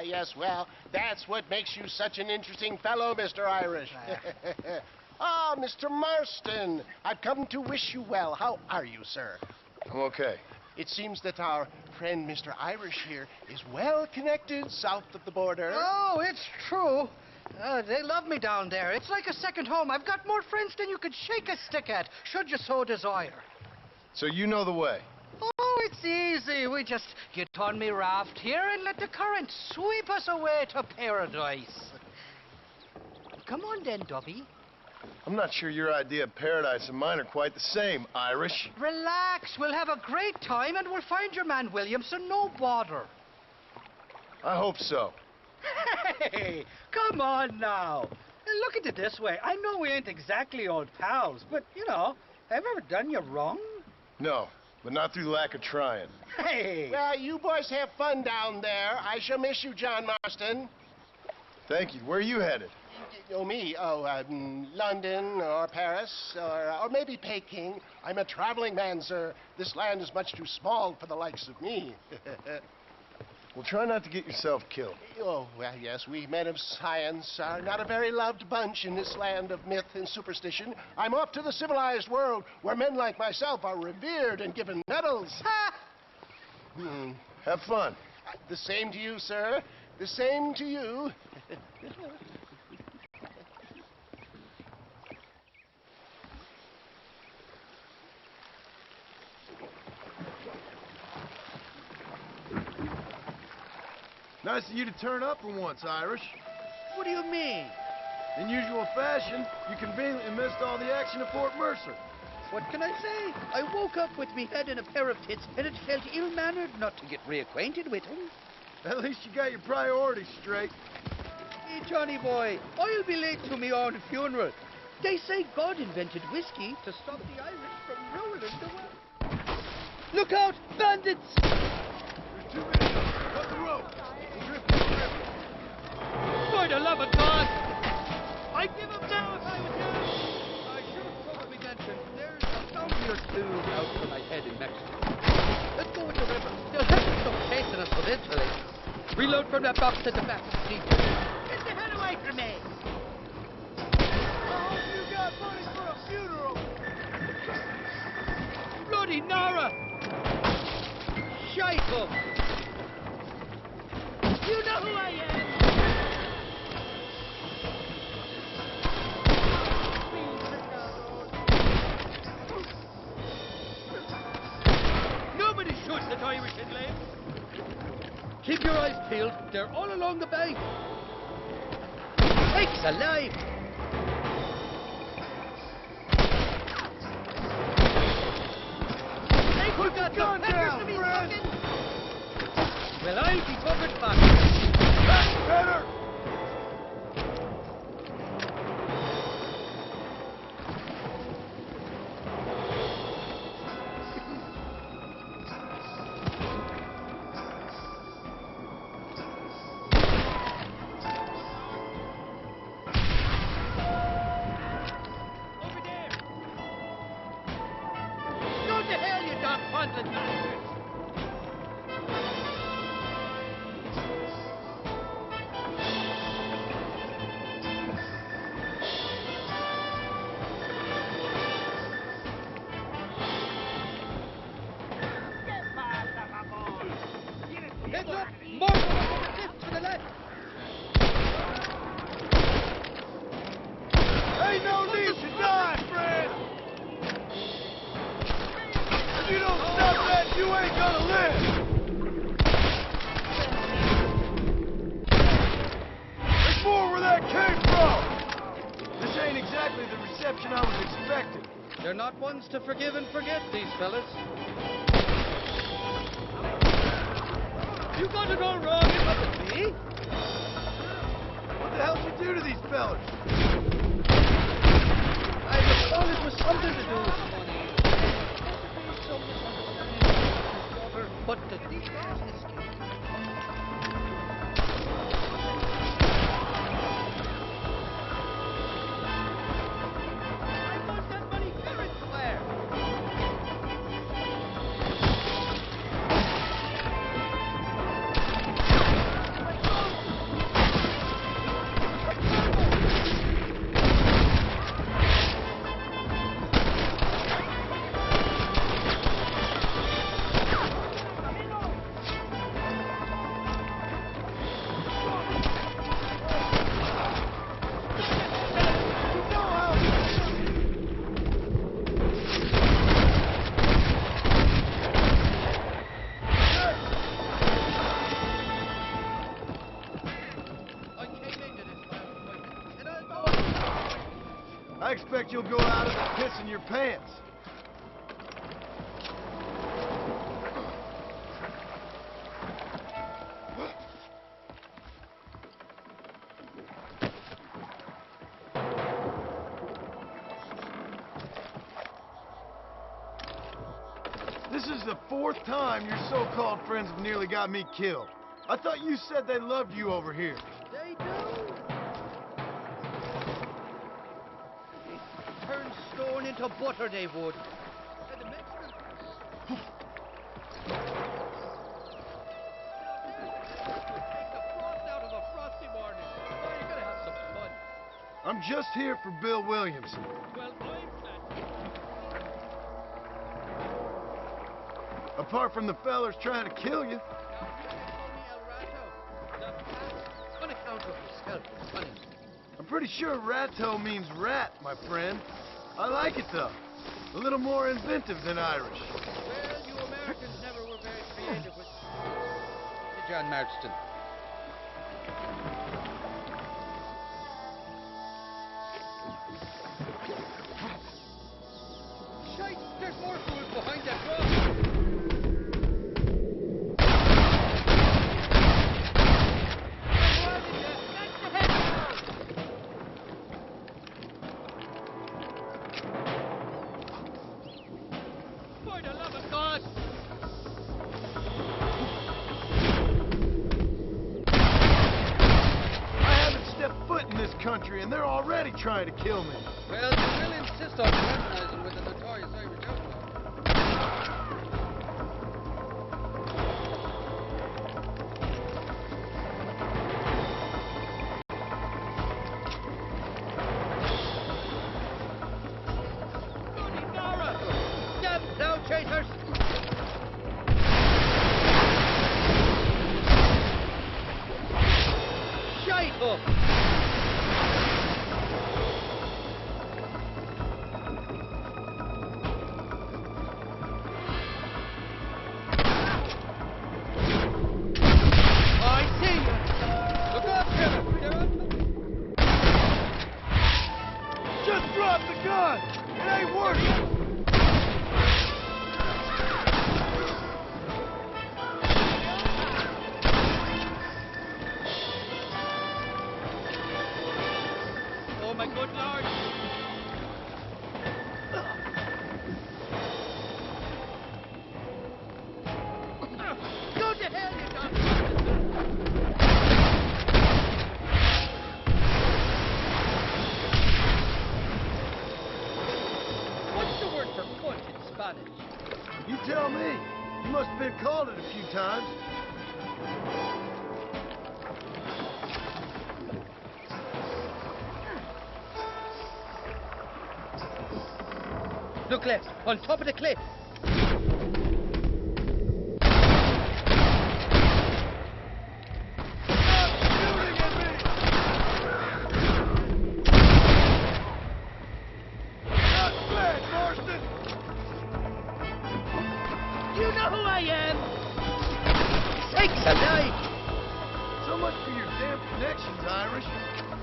Yes, well, that's what makes you such an interesting fellow, Mr. Irish. Ah, Mr. Marston, I've come to wish you well. How are you, sir? I'm okay. It seems that our friend Mr. Irish here is well connected south of the border. Oh, it's true. They love me down there. It's like a second home. I've got more friends than you could shake a stick at, should you so desire. So you know the way? Oh, it's easy. We just get on me raft here and let the current sweep us away to paradise. Come on then, Dubby. I'm not sure your idea of paradise and mine are quite the same, Irish. Relax. We'll have a great time and we'll find your man Williamson, no bother. I hope so. Hey, come on now. Look at it this way. I know we ain't exactly old pals, but, you know, have I ever done you wrong? No, but not through lack of trying. Hey! Well, you boys have fun down there. I shall miss you, John Marston. Thank you. Where are you headed? Oh, me? Oh, London or Paris or maybe Peking. I'm a traveling man, sir. This land is much too small for the likes of me. Well, try not to get yourself killed. Oh, well, yes, we men of science are not a very loved bunch in this land of myth and superstition. I'm off to the civilized world where men like myself are revered and given medals. Ha! Have fun. The same to you, sir. The same to you. Nice of you to turn up for once, Irish. What do you mean? In usual fashion, you conveniently missed all the action at Fort Mercer. What can I say? I woke up with me head in a pair of tits, and it felt ill-mannered not to get reacquainted with him. At least you got your priorities straight. Hey, Johnny boy, I'll be late to me own funeral. They say God invented whiskey to stop the Irish from ruling the world. Look out, bandits! There's too many of them. Cut the rope. We'll drift to the river. By the love of God! I'd give up now if I was you! I should have probably mentioned there's a bounty or two out for my head in Mexico. Let's go with the river. They'll have to stop chasing us eventually. Reload from that box at the back. Get the hell away from me! I hope you got money for a funeral. Bloody Nara! Shite up! You know who I am! Nobody shoots at Irish inland. Keep your eyes peeled. They're all along the bank. Sakes alive! They got gun the peppers down, to be Fred. fucking... Well, I'll be covered back. That's better. Over there! Go to hell, you dog-fondling bastards! Heads up! More to the left! Ain't no need to die, Fred. If you don't stop that, you ain't gonna live. There's more where that came from. This ain't exactly the reception I was expecting. They're not ones to forgive and forget, these fellas. You got it all wrong, it wasn't me. What the hell'd you do to these fellas? I just thought it was something to do with money. But the details escaped. I want that money fair and square. expect you'll go out of it pissing your pants. This is the 4th time your so-called friends have nearly got me killed. I thought you said they loved you over here. They do. Turn stone into butter, they would. And the Mexicans... Take the frost out of a frosty morning. Oh, you're gonna have some fun. I'm just here for Bill Williamson. Well, I'm glad. Apart from the fellers trying to kill you. On account of yourself, funny. I'm pretty sure ratto means rat, my friend. I like it, though. A little more inventive than Irish. Well, you Americans never were very creative with... John Marston. Shite, there's more fools behind that rock. Country, and they're already trying to kill me. Well, you will insist on fraternizing with the notorious Irish outlaw. Bloody Nora! Step down, chasers! Shite up! Oh, my good Lord! Go to hell, you dog! What's the word for foot in Spanish? You tell me. You must have been called it a few times. Look left, on top of the cliff. You know who I am! Sakes alive! So much for your damn connections, Irish.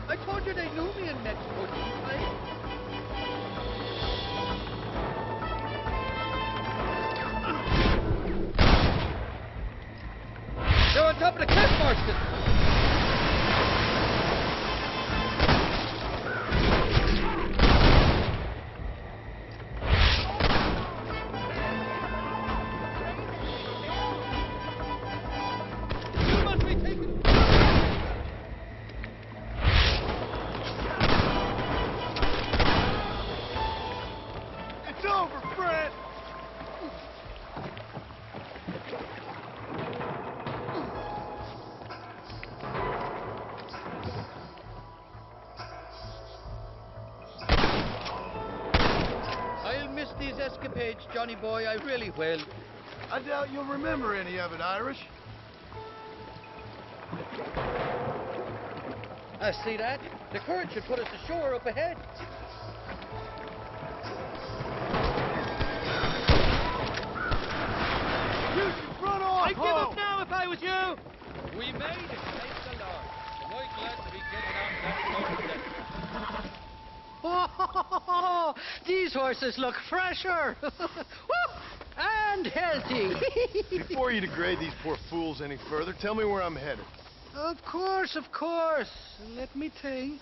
I told you they knew me in Mexico, didn't I? They're on top of the cliff, Marston! These escapades, Johnny boy, I really will. I doubt you'll remember any of it, Irish. I see that. The current should put us ashore up ahead. You should run off! I'd give up now if I was you! We made it, thank the Lord. Am I glad to be getting on that road then? Oh, these horses look fresher. Woo! And healthy. Before you degrade these poor fools any further, tell me where I'm headed. Of course, of course. Let me think.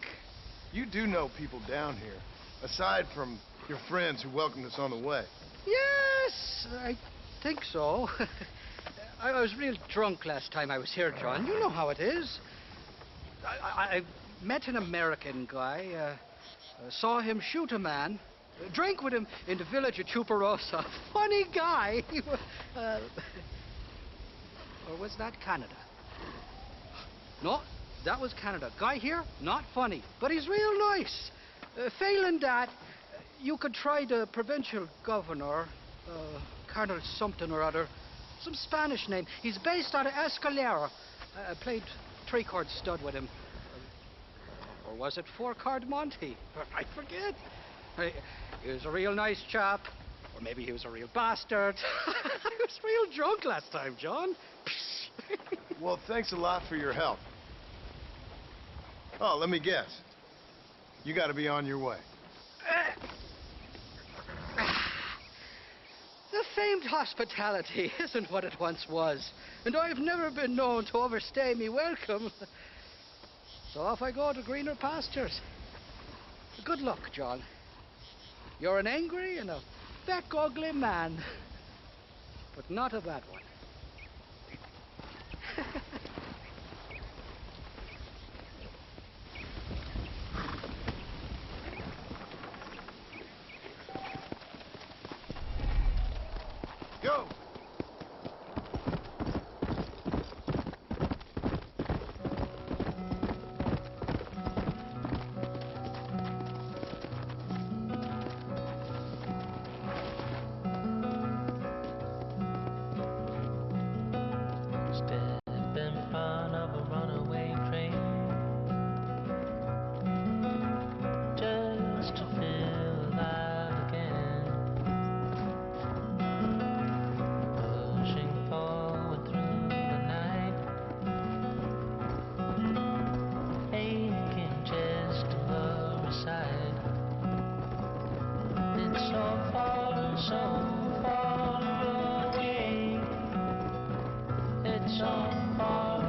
You do know people down here, aside from your friends who welcomed us on the way. Yes, I think so. I was real drunk last time I was here, John. You know how it is. I met an American guy, saw him shoot a man, drank with him in the village of Chuparosa. Funny guy. Or was that Canada? No, that was Canada. Guy here, not funny, but he's real nice. Failing that, you could try the provincial governor, Colonel something or other, some Spanish name. He's based out of Escalera. I played three-chord stud with him. Or was it four-chord Monty? I forget. He was a real nice chap. Or maybe he was a real bastard. I was real drunk last time, John. Well, thanks a lot for your help. Oh, let me guess. You gotta be on your way. The famed hospitality isn't what it once was, and I've never been known to overstay me welcome. So off I go to greener pastures. Good luck, John. You're an angry and a back ugly man, but not a bad one. Go! Step in front of a runaway train, just to feel alive again. Pushing forward through the night, aching just to love aside. It's so far away. It's so far away.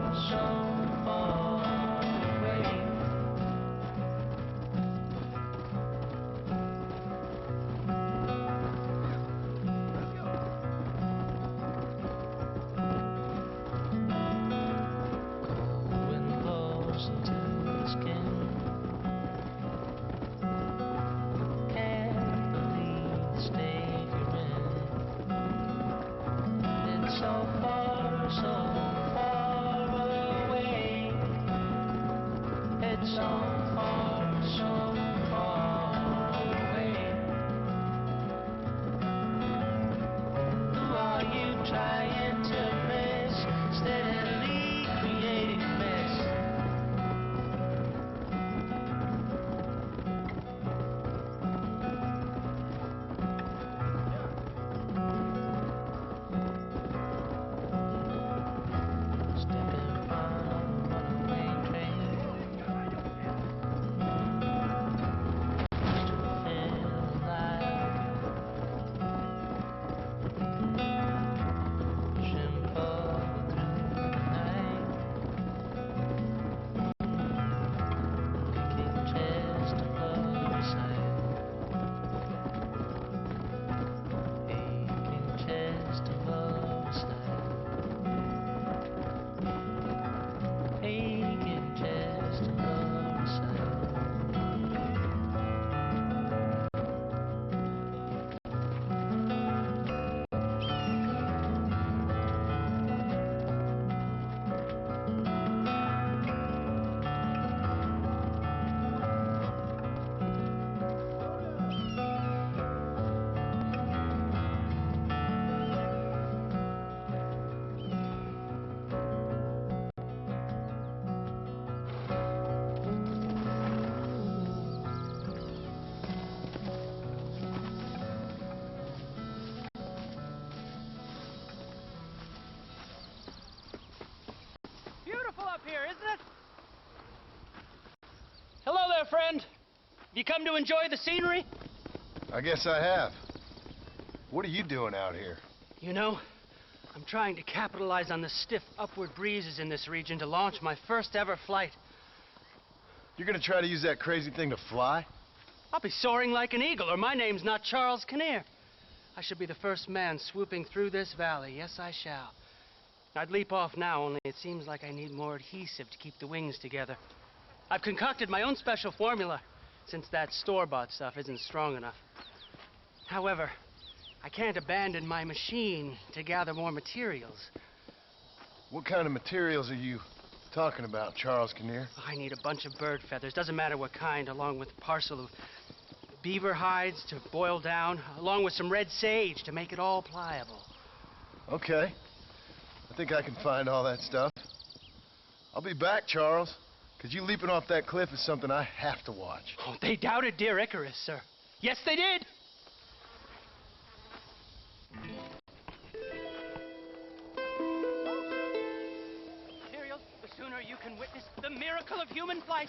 Cold wind blows into the skin. Can't believe the state you're in. It's so far away. It's so far away. Who are you trying to miss? Steadily creating mess. Step in front of a runaway train, just to feel alive. Pushing forward through the night, aching chest of love aside. Aching chest of love aside. Aching chest of love aside. Beautiful up here, isn't it? Hello there, friend. You come to enjoy the scenery? I guess I have. What are you doing out here? You know, I'm trying to capitalize on the stiff upward breezes in this region to launch my first ever flight. You're gonna try to use that crazy thing to fly? I'll be soaring like an eagle, or my name's not Charles Kinnear. I should be the first man swooping through this valley. Yes, I shall. I'd leap off now, only it seems like I need more adhesive to keep the wings together. I've concocted my own special formula, since that store-bought stuff isn't strong enough. However, I can't abandon my machine to gather more materials. What kind of materials are you talking about, Charles Kinnear? I need a bunch of bird feathers, doesn't matter what kind, along with a parcel of beaver hides to boil down, along with some red sage to make it all pliable. Okay. I think I can find all that stuff. I'll be back, Charles, because you leaping off that cliff is something I have to watch. Oh, they doubted dear Icarus, sir. Yes, they did. Materials, the sooner you can witness the miracle of human flight.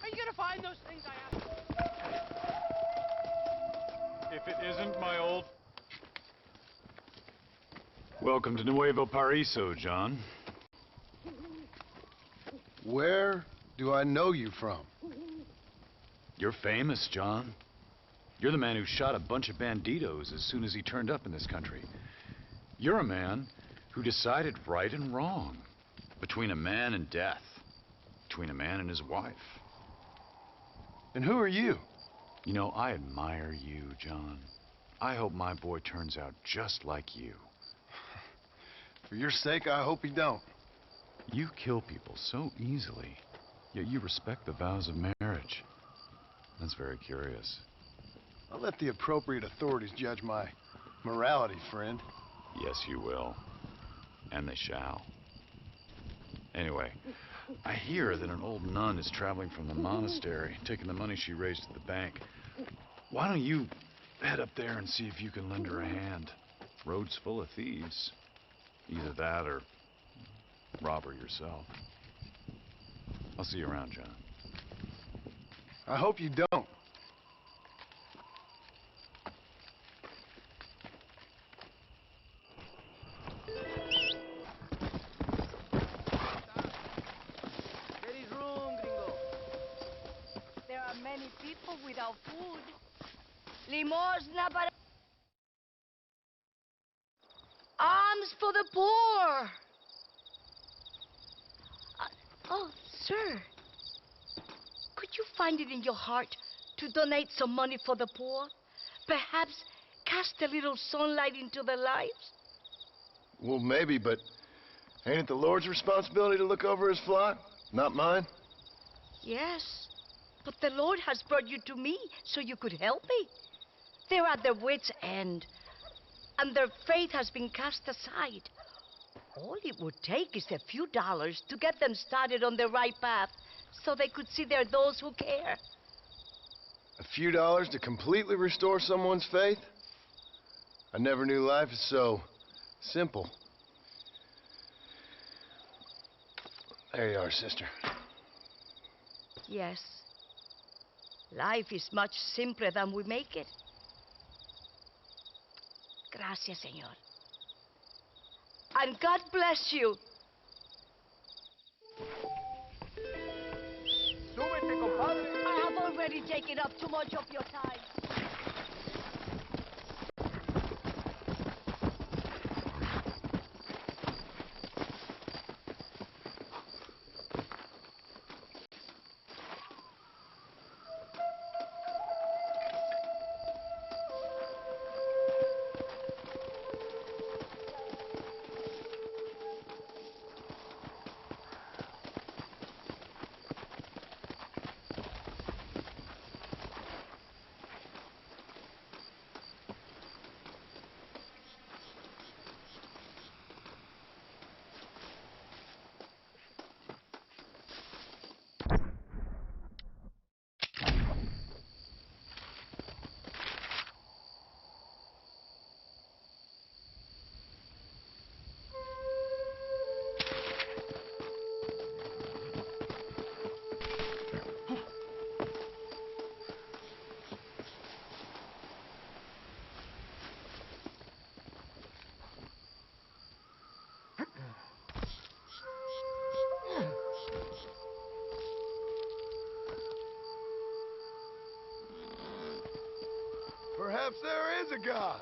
Are you gonna find those things I asked? If it isn't my old... Welcome to Nuevo Paraiso, John. Where do I know you from? You're famous, John. You're the man who shot a bunch of banditos as soon as he turned up in this country. You're a man who decided right and wrong, between a man and death, between a man and his wife. And who are you? You know, I admire you, John. I hope my boy turns out just like you. For your sake, I hope you don't. You kill people so easily, yet you respect the vows of marriage. That's very curious. I'll let the appropriate authorities judge my morality, friend. Yes, you will. And they shall. Anyway, I hear that an old nun is traveling from the monastery, taking the money she raised at the bank. Why don't you head up there and see if you can lend her a hand? Road's full of thieves. Either that or rob her yourself. I'll see you around, John. I hope you don't. There is room, gringo. There are many people without food. Limosna para... Alms for the poor. Oh, sir. Could you find it in your heart to donate some money for the poor? Perhaps cast a little sunlight into their lives? Well, maybe, but ain't it the Lord's responsibility to look over his flock, not mine? Yes, but the Lord has brought you to me so you could help me. They're at their wits' end, and their faith has been cast aside. All it would take is a few dollars to get them started on the right path so they could see there are those who care. A few dollars to completely restore someone's faith? I never knew life is so simple. There you are, sister. Yes, life is much simpler than we make it. Gracias, señor. And God bless you. Súbete, compadre. I have already taken up too much of your time. Perhaps there is a God.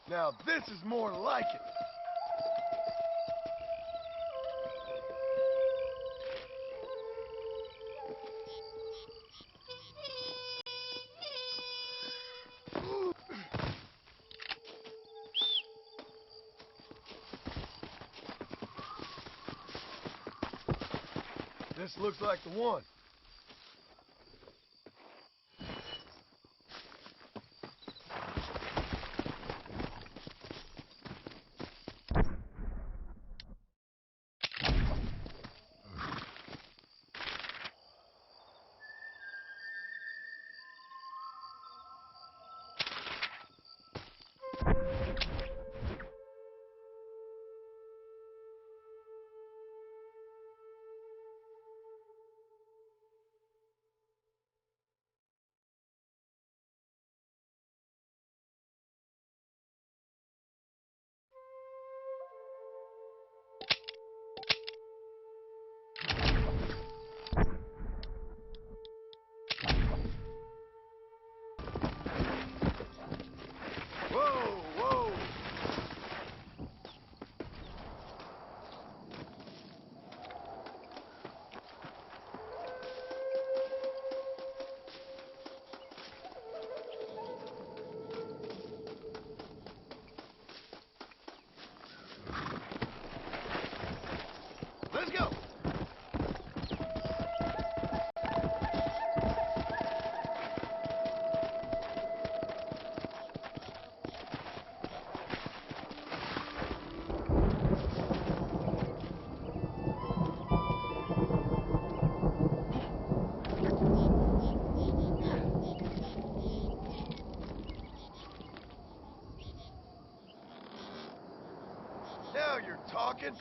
Now this is more like it. This looks like the one. Let's go. Now you're talking.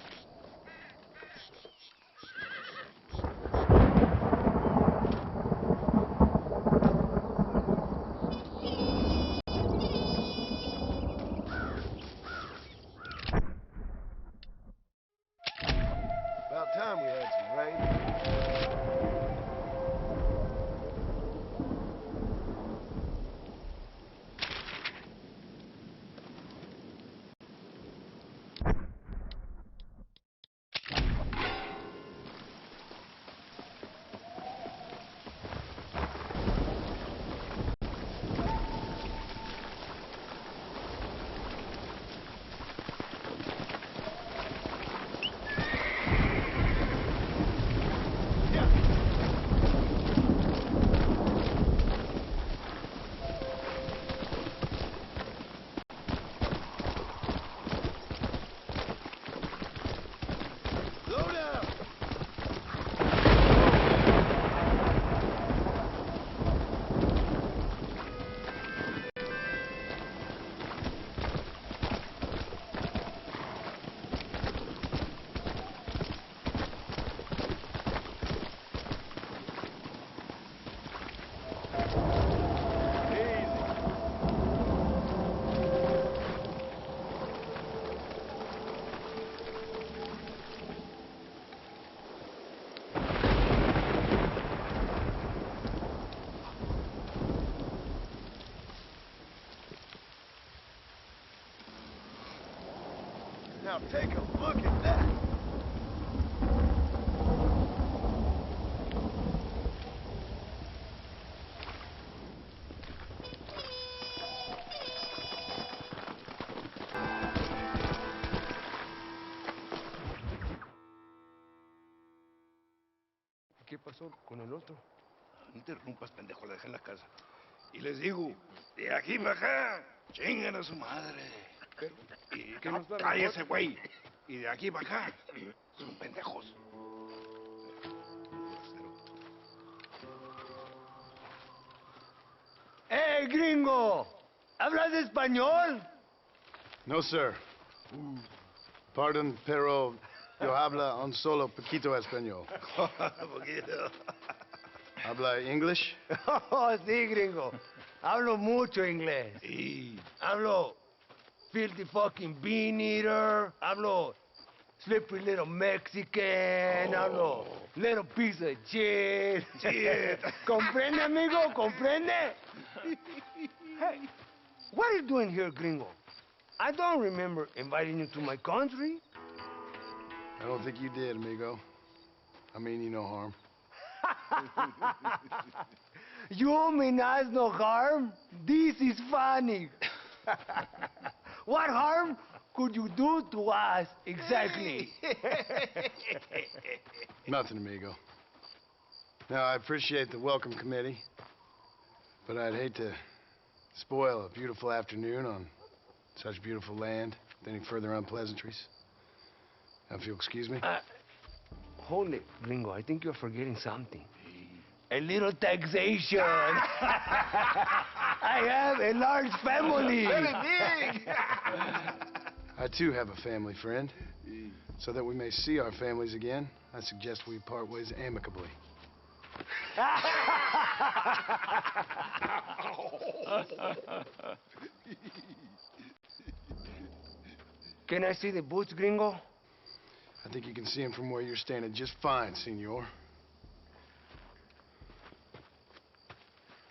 About time we had some rain. Now take a look at that. ¿Qué pasó con el otro? No interrumpas, pendejo, la dejé en la casa. Y les digo, de aquí para acá, chingan a su madre. Y que no cállese, güey. Y de aquí para acá, son pendejos. ¡Eh, gringo! ¿Hablas español? No, sir. Pardon, pero yo habla un solo poquito español. Poquito. ¿Habla English? Oh, sí, gringo. Hablo mucho inglés. Sí. Hablo filthy fucking bean eater. Hablo slippery little Mexican. Hablo little piece of shit. Shit. ¿Comprende, amigo? ¿Comprende? Hey, what are you doing here, gringo? I don't remember inviting you to my country. I don't think you did, amigo. I mean you no harm. You mean us no harm? This is funny. What harm could you do to us exactly? Nothing, amigo. Now, I appreciate the welcome committee, but I'd hate to spoil a beautiful afternoon on such beautiful land with any further unpleasantries. Now, if you'll excuse me. Hold it, gringo. I think you're forgetting something. A little taxation. I have a large family. Very big. I, too, have a family friend. So that we may see our families again, I suggest we part ways amicably. Can I see the boots, gringo? I think you can see him from where you're standing just fine, senor.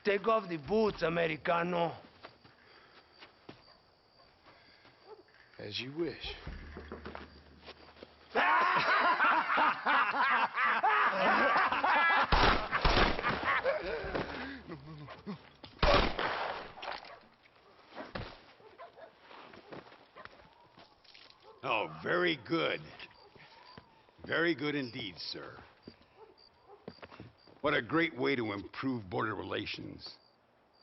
Take off the boots, Americano. As you wish. Oh, very good. Very good indeed, sir. What a great way to improve border relations.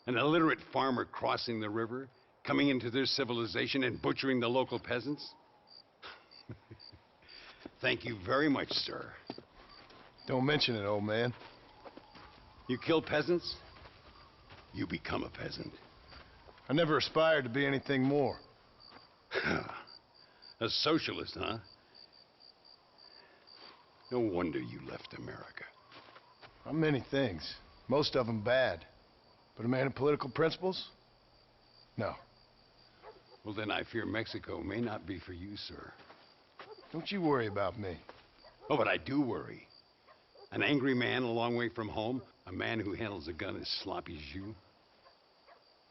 An illiterate farmer crossing the river, coming into their civilization and butchering the local peasants? Thank you very much, sir. Don't mention it, old man. You kill peasants, you become a peasant. I never aspired to be anything more. A socialist, huh? No wonder you left America. I'm many things. Most of them bad. But a man of political principles? No. Well, then I fear Mexico may not be for you, sir. Don't you worry about me. Oh, but I do worry. An angry man a long way from home, a man who handles a gun as sloppy as you.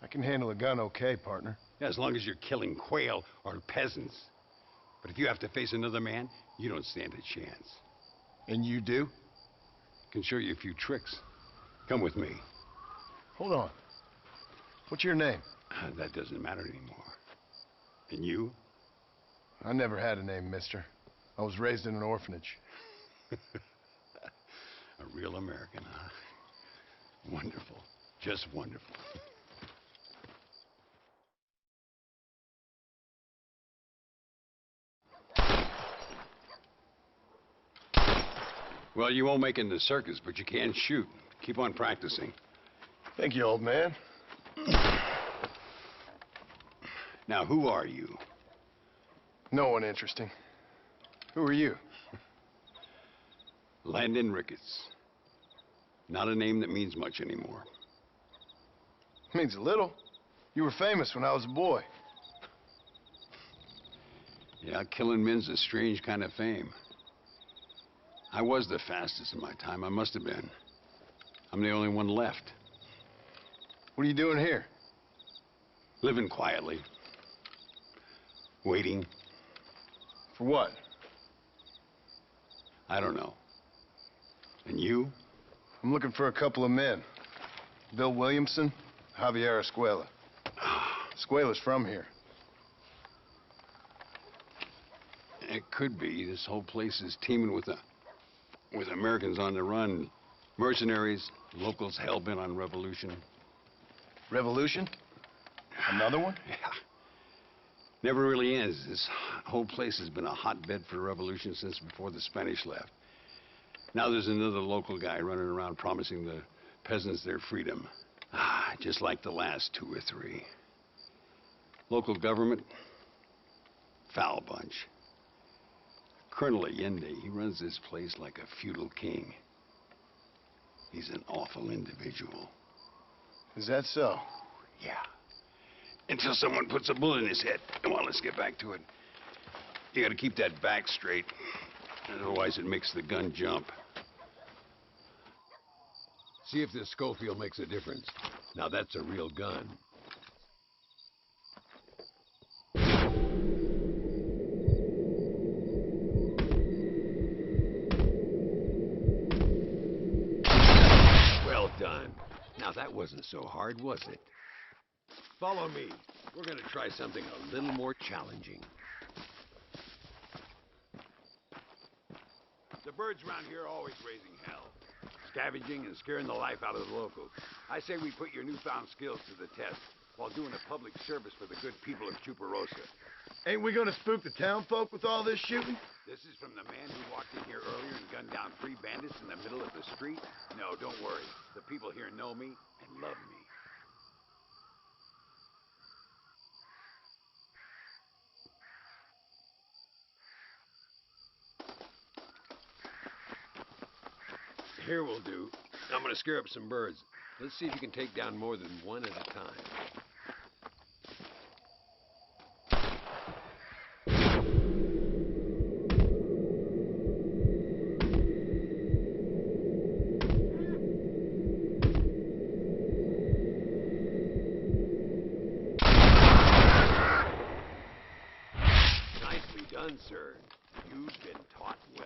I can handle a gun okay, partner. Yeah, as long as you're killing quail or peasants. But if you have to face another man, you don't stand a chance. And you do? Can show you a few tricks. Come with me. Hold on. What's your name? That doesn't matter anymore. And you? I never had a name, mister. I was raised in an orphanage. A real American, huh? Wonderful. Just wonderful. Well, you won't make it in the circus, but you can shoot. Keep on practicing. Thank you, old man. Now, who are you? No one interesting. Who are you? Landon Ricketts. Not a name that means much anymore. Means a little. You were famous when I was a boy. Yeah, killing men's a strange kind of fame. I was the fastest in my time. I must have been. I'm the only one left. What are you doing here? Living quietly. Waiting. For what? I don't know. And you? I'm looking for a couple of men. Bill Williamson, Javier Escuela. Escuela's from here. It could be. This whole place is teeming with Americans on the run. Mercenaries, locals hell-bent on revolution. Revolution? Another one? Yeah. Never really ends. This whole place has been a hotbed for revolution since before the Spanish left. Now there's another local guy running around promising the peasants their freedom. Just like the last 2 or 3. Local government, foul bunch. Colonel Allende, he runs this place like a feudal king. He's an awful individual. Is that so? Yeah. Until someone puts a bullet in his head. Come on, let's get back to it. You gotta keep that back straight. Otherwise it makes the gun jump. See if this Schofield makes a difference. Now that's a real gun. Well done. Now that wasn't so hard, was it? Follow me. We're gonna try something a little more challenging. The birds around here are always raising hell. Scavenging and scaring the life out of the locals. I say we put your newfound skills to the test while doing a public service for the good people of Chuparosa. Ain't we gonna spook the town folk with all this shooting? This is from the man who walked in here earlier and gunned down 3 bandits in the middle of the street? No, don't worry. The people here know me and love me. Here will do. I'm gonna scare up some birds. Let's see if you can take down more than one at a time. Nicely done, sir. You've been taught well.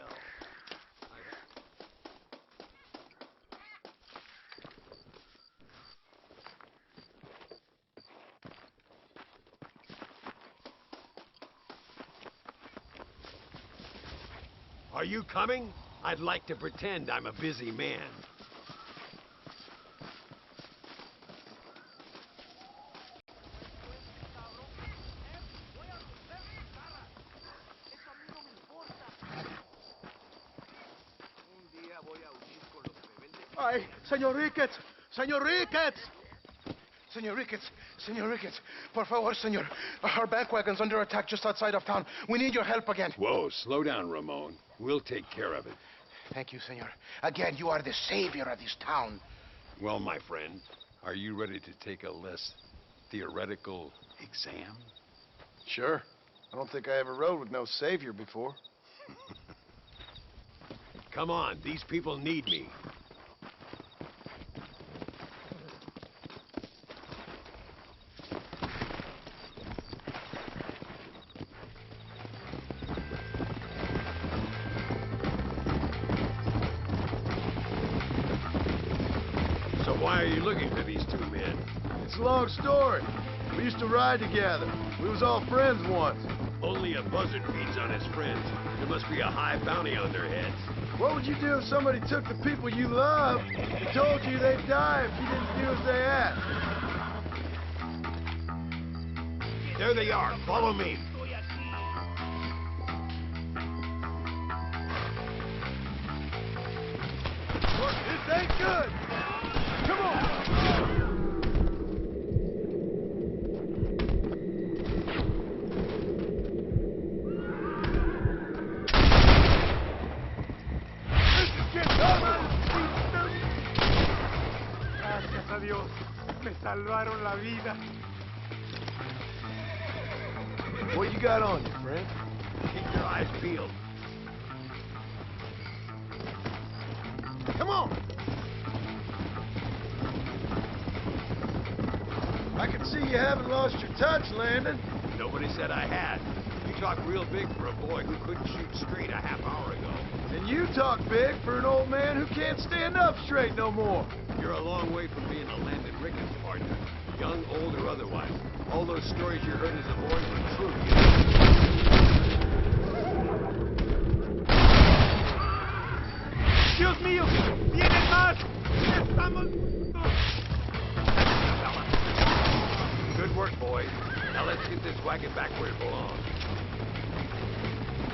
Are you coming? I'd like to pretend I'm a busy man. Ay, Señor Ricketts! Señor Ricketts! Señor Ricketts! Señor Ricketts! Por favor, señor. Our bank wagon's under attack just outside of town. We need your help again. Whoa, slow down, Ramon. We'll take care of it. Thank you, senor. Again, you are the savior of this town. Well, my friend, are you ready to take a less theoretical exam? Sure. I don't think I ever rode with no savior before. Come on, these people need me. Why are you looking for these 2 men? It's a long story. We used to ride together. We was all friends once. Only a buzzard feeds on his friends. There must be a high bounty on their heads. What would you do if somebody took the people you love and told you they'd die if you didn't do as they asked? There they are. Follow me. This ain't good. Come on! Gracias a Dios, me salvaron la vida. What you got on you, friend? Keep your eyes peeled. Come on! I can see you haven't lost your touch, Landon. Nobody said I had. You talk real big for a boy who couldn't shoot straight a half hour ago. And you talk big for an old man who can't stand up straight no more. You're a long way from being a landed Ricketts, partner. Young, old, or otherwise. All those stories you heard as a boy were true. Dios mío, vienen más. Estamos. Good work, boys. Now let's get this wagon back where it belongs.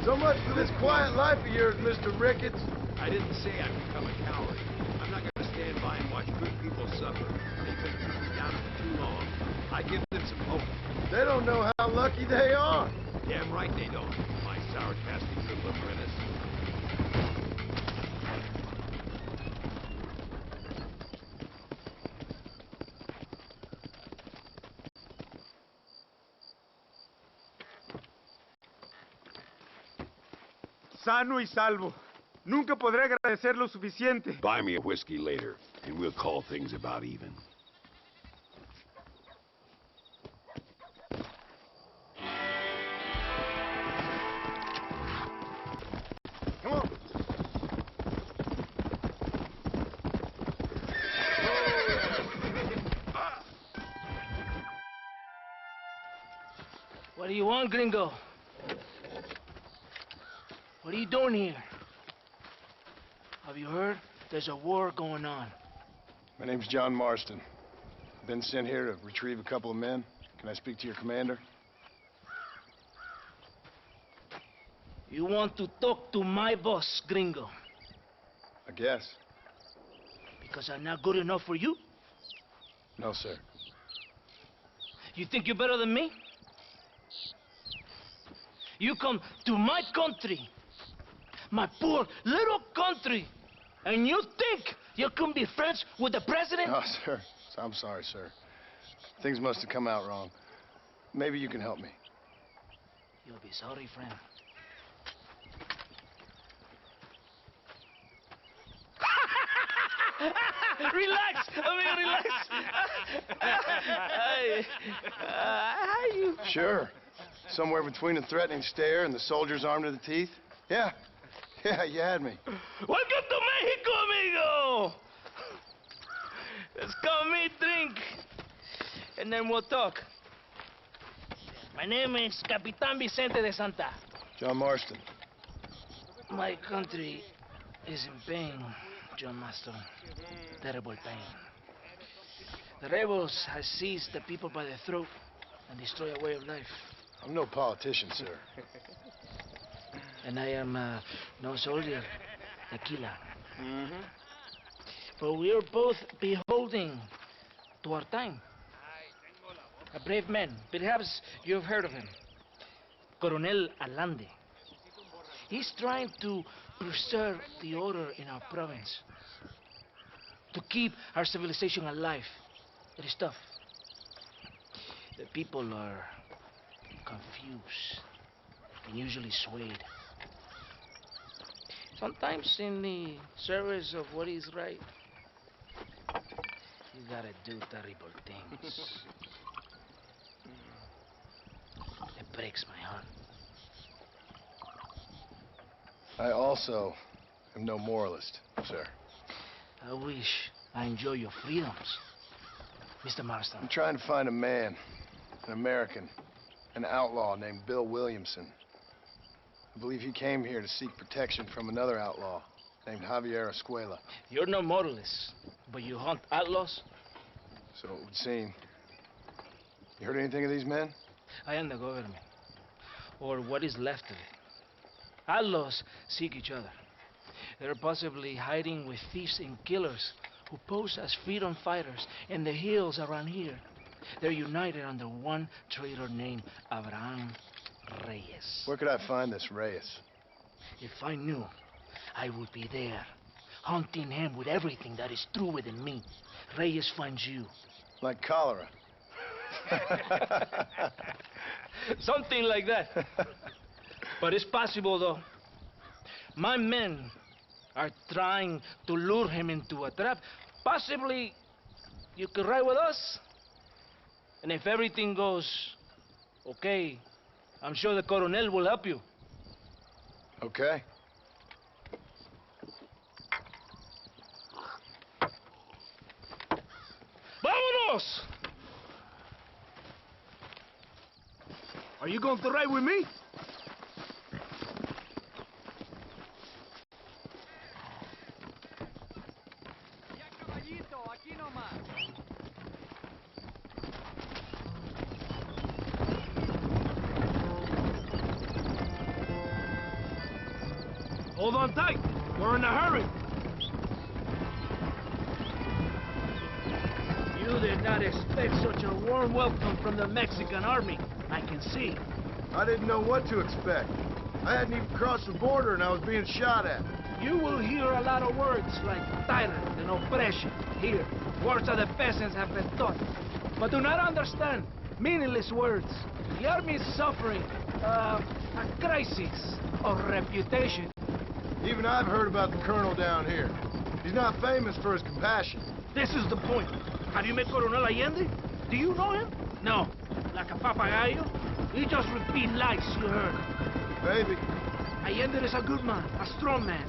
So much for this quiet life of yours, Mr. Ricketts. I didn't say I'd become a coward. I'm not going to stand by and watch good people suffer. They've been keeping down for too long. I give them some hope. They don't know how lucky they are. Damn right they don't. My sour-casting little apprentice. Sano y salvo. Nunca podré agradecer lo suficiente. Buy me a whiskey later, and we'll call things about even. Come on. What do you want, gringo? What are you doing here? Have you heard? There's a war going on. My name's John Marston. Been sent here to retrieve a couple of men. Can I speak to your commander? You want to talk to my boss, gringo? I guess. Because I'm not good enough for you? No, sir. You think you're better than me? You come to my country, my poor little country, and you think you can be friends with the president? No, sir. I'm sorry, sir. Things must have come out wrong. Maybe you can help me. You'll be sorry, friend. Relax, amigo, relax. How you? Sure. Somewhere between a threatening stare and the soldier's armed to the teeth? Yeah. Yeah, you had me. Welcome to Mexico, amigo! Let's come eat, drink, and then we'll talk. My name is Capitan Vicente de Santa. John Marston. My country is in pain, John Marston. Terrible pain. The rebels have seized the people by the throat and destroy a way of life. I'm no politician, sir. And I am no soldier, a killer. But we are both beholding to our time. A brave man, perhaps you've heard of him. Coronel Allende. He's trying to preserve the order in our province. To keep our civilization alive. It is tough. The people are confused and usually swayed. Sometimes in the service of what is right, you gotta do terrible things. It breaks my heart. I also am no moralist, sir. I wish I enjoy your freedoms, Mr. Marston. I'm trying to find a man, an American, an outlaw named Bill Williamson. I believe he came here to seek protection from another outlaw named Javier Escuela. You're no moralist, but you hunt outlaws? So it would seem. You heard anything of these men? I am the government, or what is left of it. Outlaws seek each other. They're possibly hiding with thieves and killers who pose as freedom fighters in the hills around here. They're united under one traitor named Abraham Reyes. Where could I find this Reyes? If I knew, I would be there, hunting him with everything that is true within me. Reyes finds you. Like cholera. Something like that. But it's possible, though. My men are trying to lure him into a trap. Possibly you could ride with us. And if everything goes okay, I'm sure the Coronel will help you. Okay. Vámonos! Are you going to ride with me? Hold on tight. We're in a hurry. You did not expect such a warm welcome from the Mexican army, I can see. I didn't know what to expect. I hadn't even crossed the border and I was being shot at. You will hear a lot of words like tyrant and oppression here. Words that the peasants have been taught. But do not understand meaningless words. The army is suffering a crisis of reputation. Even I've heard about the colonel down here. He's not famous for his compassion. This is the point. Have you met Coronel Allende? Do you know him? No. Like a papagayo? He just repeat lies you heard. Maybe. Allende is a good man, a strong man.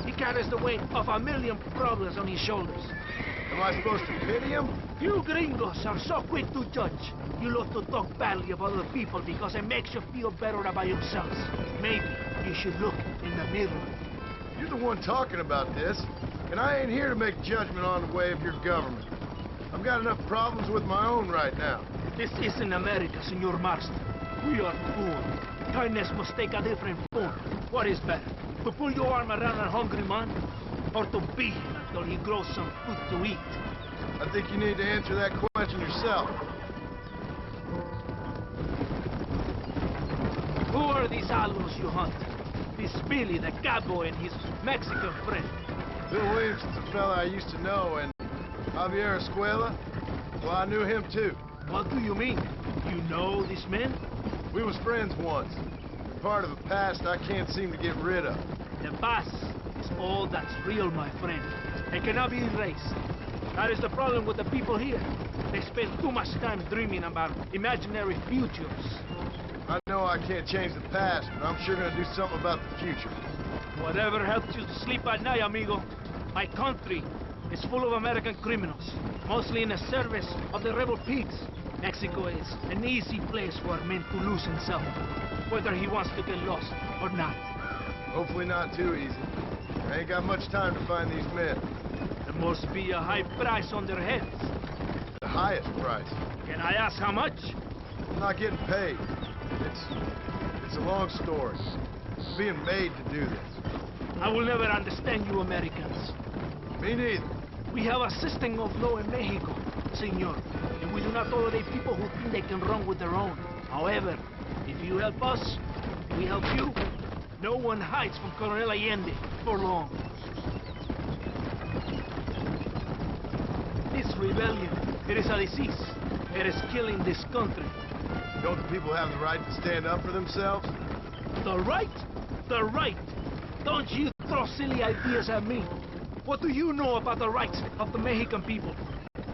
He carries the weight of 1,000,000 problems on his shoulders. Am I supposed to pity him? You gringos are so quick to judge. You love to talk badly about other people because it makes you feel better about yourselves. Maybe you should look in the mirror. You're the one talking about this, and I ain't here to make judgment on the way of your government. I've got enough problems with my own right now. This isn't America, Senor Marston. We are poor. Kindness must take a different form. What is better, to pull your arm around a hungry man, or to beat him until he grows some food to eat? I think you need to answer that question yourself. Who are these algos you hunt? This Billy, the cowboy, and his Mexican friend. Bill Williamson's a fella I used to know, and Javier Escuela, well, I knew him too. What do you mean? You know these men? We was friends once. They're part of a past I can't seem to get rid of. The past is all that's real, my friend. It cannot be erased. That is the problem with the people here. They spend too much time dreaming about imaginary futures. I know I can't change the past, but I'm sure gonna do something about the future. Whatever helps you to sleep at night, amigo. My country is full of American criminals, mostly in the service of the rebel pigs. Mexico is an easy place for a man to lose himself, whether he wants to get lost or not. Hopefully not too easy. I ain't got much time to find these men. There must be a high price on their heads. The highest price. Can I ask how much? I'm not getting paid. It's a long story. I'm being made to do this. I will never understand you Americans. Me neither. We have a system of law in Mexico, senor, and we do not tolerate people who think they can run with their own. However, if you help us, we help you. No one hides from Coronel Allende for long. This rebellion, it is a disease. It is killing this country. Don't the people have the right to stand up for themselves? The right? The right. Don't you throw silly ideas at me. What do you know about the rights of the Mexican people?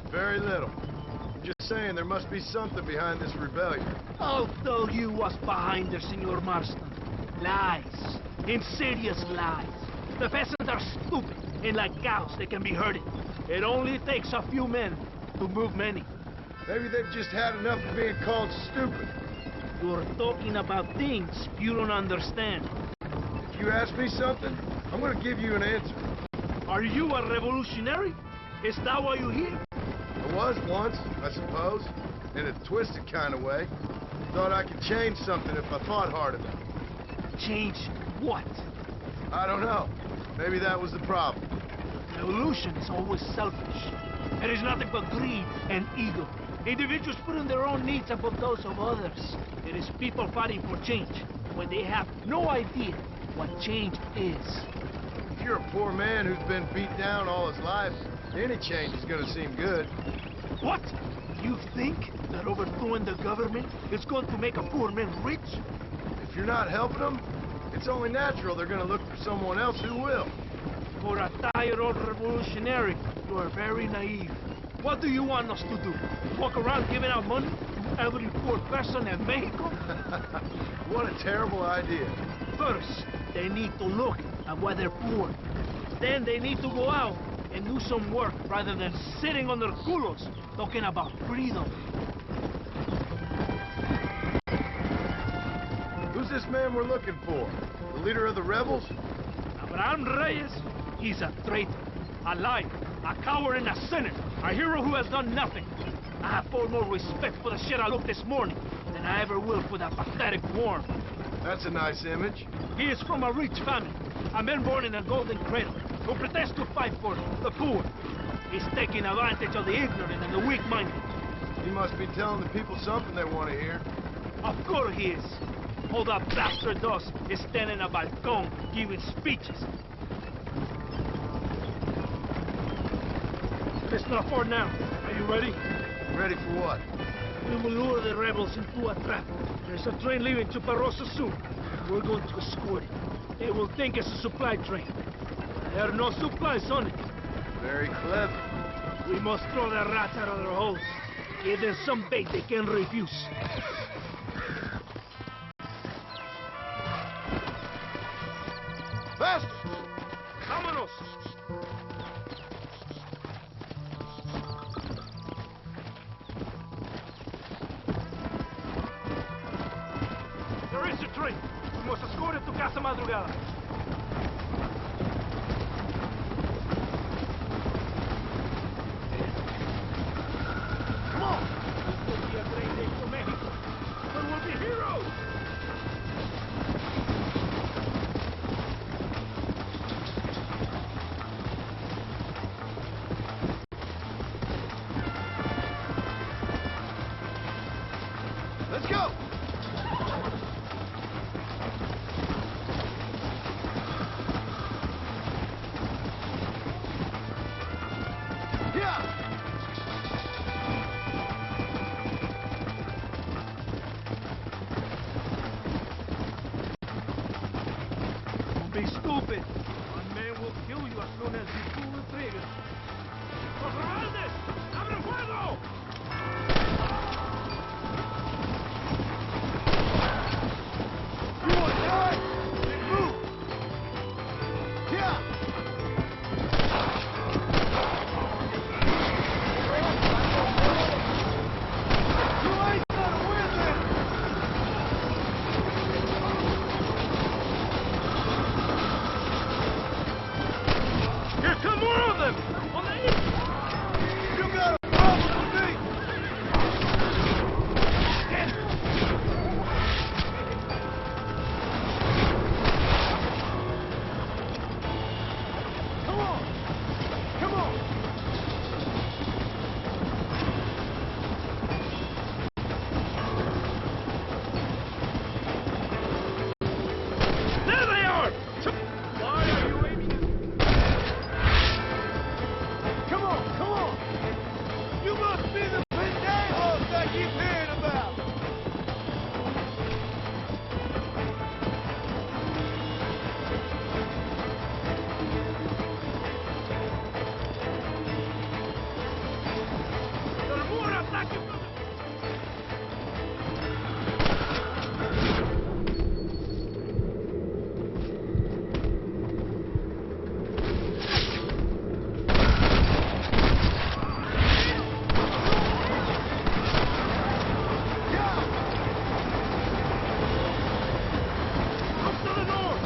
Very little. I'm just saying there must be something behind this rebellion. I'll tell you what's behind there, Senor Marston. Lies. Insidious lies. The peasants are stupid, and like cows, they can be herded. It only takes a few men to move many. Maybe they've just had enough of being called stupid. You're talking about things you don't understand. If you ask me something, I'm gonna give you an answer. Are you a revolutionary? Is that why you're here? I was once, I suppose, in a twisted kind of way. Thought I could change something if I thought hard enough. Change what? I don't know. Maybe that was the problem. Revolution is always selfish. It is nothing but greed and ego. Individuals putting their own needs above those of others. It is people fighting for change when they have no idea what change is. If you're a poor man who's been beat down all his life, any change is gonna seem good. What? You think that overthrowing the government is going to make a poor man rich? If you're not helping them, it's only natural they're gonna look for someone else who will. For a tired old revolutionary, you are very naive. What do you want us to do? Walk around giving out money to every poor person in Mexico? What a terrible idea. First, they need to look at why they're poor. Then they need to go out and do some work rather than sitting on their culos talking about freedom. Who's this man we're looking for? The leader of the rebels? Abraham Reyes, he's a traitor, a liar, a coward and a sinner, a hero who has done nothing. I have far more respect for the shit I looked this morning than I ever will for that pathetic worm. That's a nice image. He is from a rich family, a man born in a golden cradle, who pretends to fight for the poor. He's taking advantage of the ignorant and the weak-minded. He must be telling the people something they want to hear. Of course he is. All that bastard does is stand in a balcony giving speeches. Mr. Ford now, are you ready? Ready for what? We will lure the rebels into a trap. There's a train leaving to Barroso soon. We're going to escort it. They will think it's a supply train. There are no supplies on it. Very clever. We must throw the rats out of their holes. Give them some bait they can refuse. Faster! Vámonos! There is a train. We must escort it to Casa Madrugada. Come on! This will be a great day for Mexico. We will be heroes! Let's go! Don't be stupid. One man will kill you as soon as you pull the trigger. ¡Los rebeldes! ¡Abren fuego! You want to die? Move! Yeah! You ain't gonna win this! Here come more of them! On the east! You got a problem with me? Come on! Come on! There they are! Why are you aiming at... Come on! Come on! You must be the pendejos I keep hearing about! There are more attacking from the... Up to the north!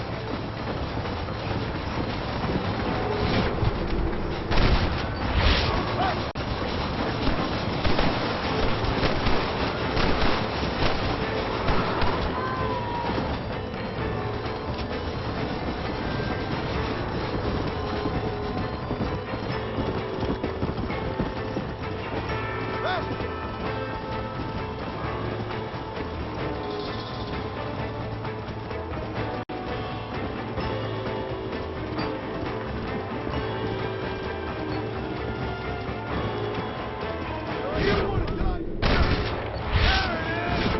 You want to die? There it is!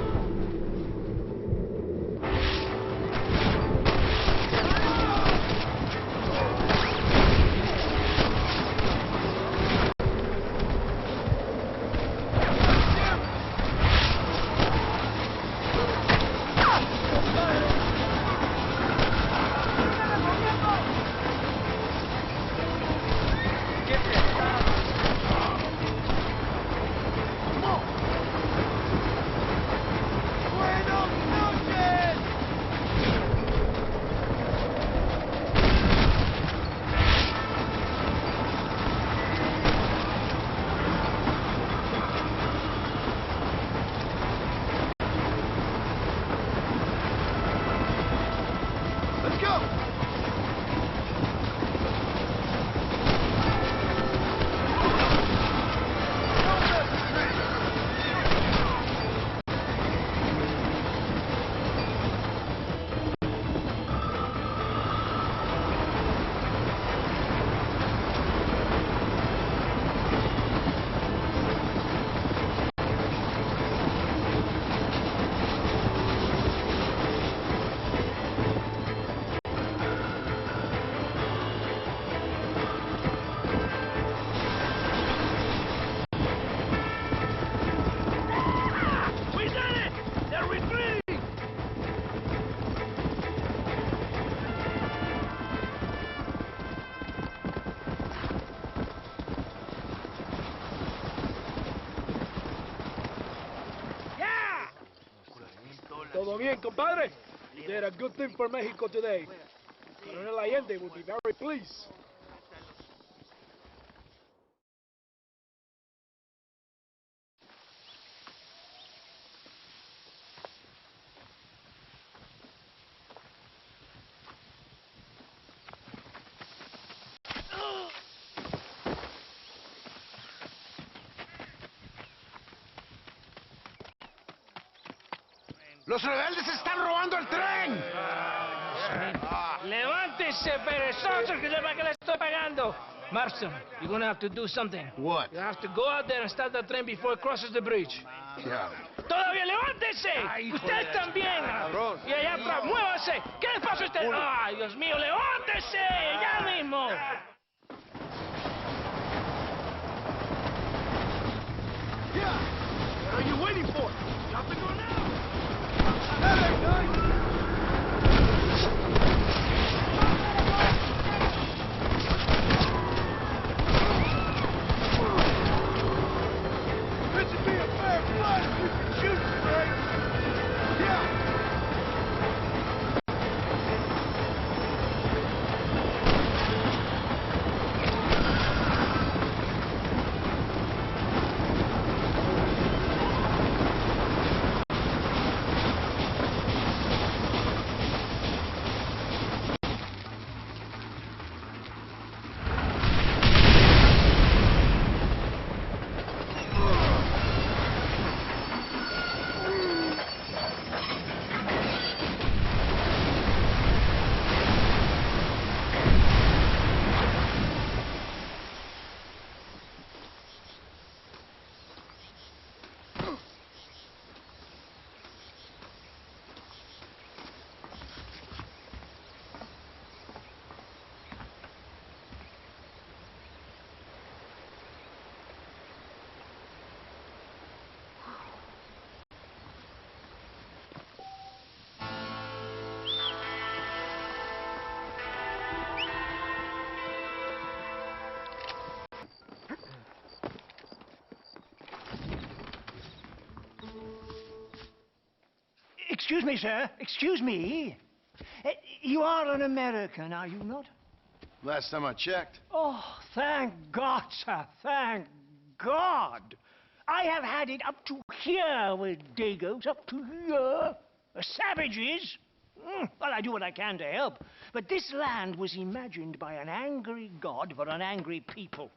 Todo bien, compadre? You did a good thing for Mexico today. Colonel Allende will be very pleased. ¡Los rebeldes están robando el tren! Levántese, perezosos, que sepa que le estoy pagando. Marston, you're gonna have to do something. What? You have to go out there and start the train before it crosses the bridge. Yeah. ¡Todavía levántese! ¡Usted también! Y allá atrás, muévase. ¿Qué le pasa a usted? ¡Ay, Dios mío, levántese! ¡Ya mismo! Yeah! What are you waiting for? You have to go now! This would be a fair fight if you can shoot straight! Yeah! Excuse me, sir. Excuse me. You are an American, are you not? Last time I checked. Oh, thank God, sir. Thank God. I have had it up to here with Dagos, up to here. Savages. Well, I do what I can to help. But this land was imagined by an angry God for an angry people.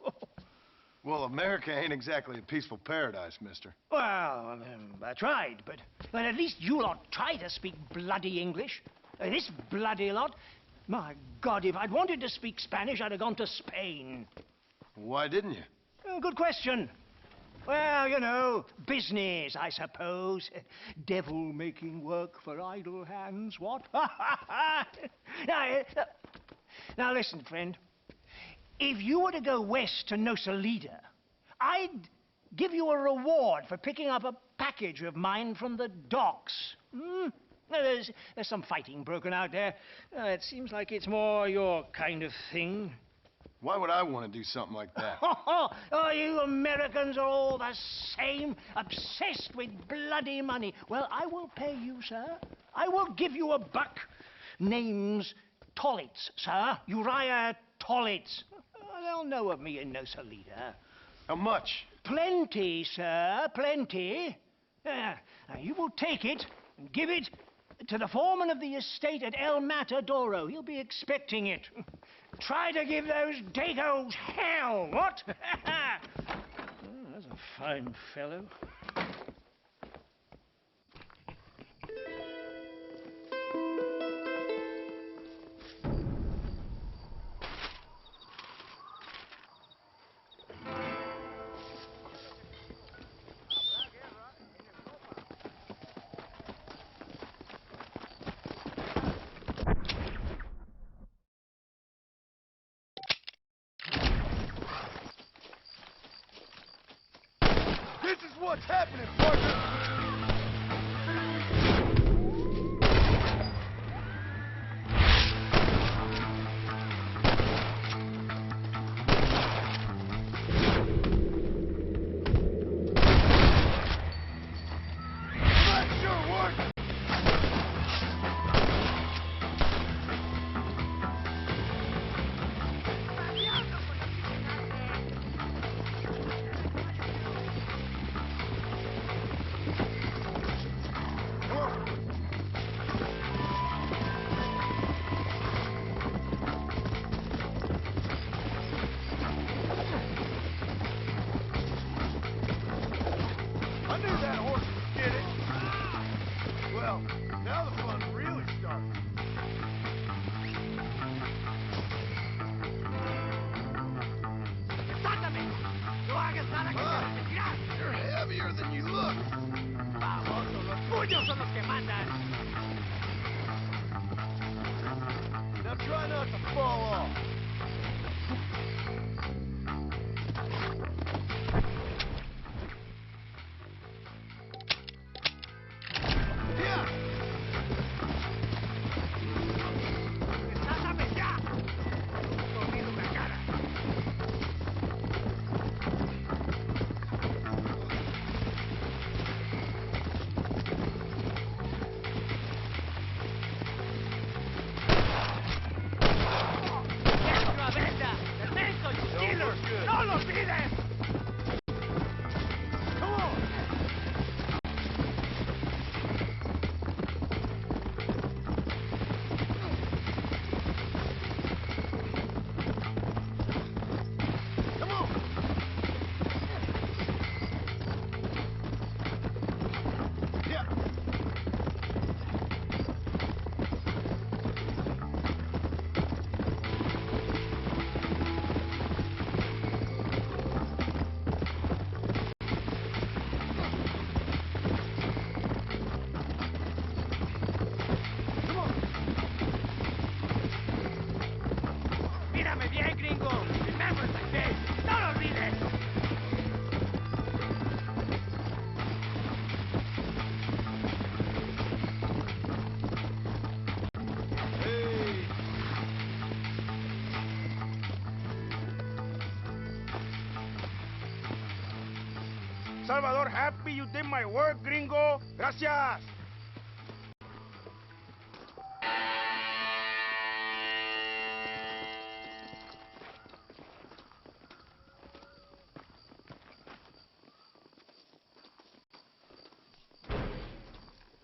Well, America ain't exactly a peaceful paradise, mister. Well, I tried, but at least you lot try to speak bloody English. This bloody lot, my God, if I'd wanted to speak Spanish, I'd have gone to Spain. Why didn't you? Good question. Well, you know, business, I suppose. Devil making work for idle hands, what? Now, listen, friend. If you were to go west to Nosalida, I'd give you a reward for picking up a package of mine from the docks. There's some fighting broken out there. It seems like it's more your kind of thing. Why would I want to do something like that? Oh, you Americans are all the same, obsessed with bloody money. Well, I will pay you, sir. I will give you a buck. Name's Tollitz, sir. Uriah Tollitz. They'll know of me in Nosalida. How much? Plenty, sir, plenty. Now, you will take it and give it to the foreman of the estate at El Matadoro. He'll be expecting it. Try to give those Dagos hell, what? That's a fine fellow. This is what's happening, partner! That sure worked! Salvador happy you did my work, gringo. Gracias.